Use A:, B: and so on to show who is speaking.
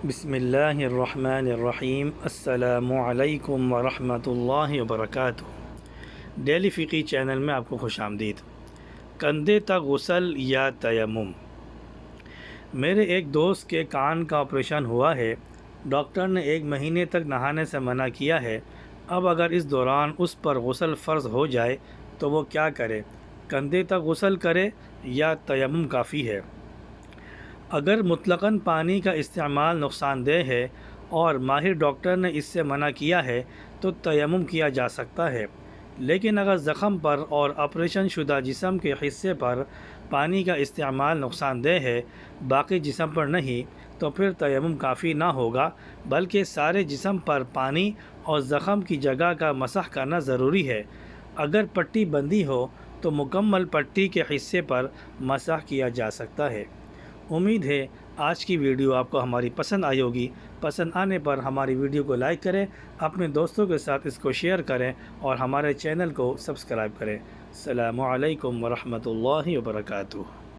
A: بسم اللہ الرحمن الرحیم۔ السلام علیکم ورحمۃ اللہ وبرکاتہ۔ ڈیلی فقی چینل میں آپ کو خوش آمدید۔ کندھے تک غسل یا تیمم۔ میرے ایک دوست کے کان کا آپریشن ہوا ہے۔ ڈاکٹر نے 1 مہینے تک نہانے سے منع کیا ہے۔ اب اگر اس دوران اس پر غسل فرض ہو جائے تو وہ کیا کرے؟ کندھے تک غسل کرے یا تیمم کافی ہے؟ اگر مطلقاً پانی کا استعمال نقصان دہ ہے اور ماہر ڈاکٹر نے اس سے منع کیا ہے تو تیمم کیا جا سکتا ہے، لیکن اگر زخم پر اور آپریشن شدہ جسم کے حصے پر پانی کا استعمال نقصان دہ ہے، باقی جسم پر نہیں، تو پھر تیمم کافی نہ ہوگا، بلکہ سارے جسم پر پانی اور زخم کی جگہ کا مسح کرنا ضروری ہے۔ اگر پٹی بندھی ہو تو مکمل پٹی کے حصے پر مسح کیا جا سکتا ہے۔ امید ہے آج کی ویڈیو آپ کو ہماری پسند آئی ہوگی۔ پسند آنے پر ہماری ویڈیو کو لائک کریں، اپنے دوستوں کے ساتھ اس کو شیئر کریں اور ہمارے چینل کو سبسکرائب کریں۔ السلام علیکم ورحمۃ اللہ وبرکاتہ۔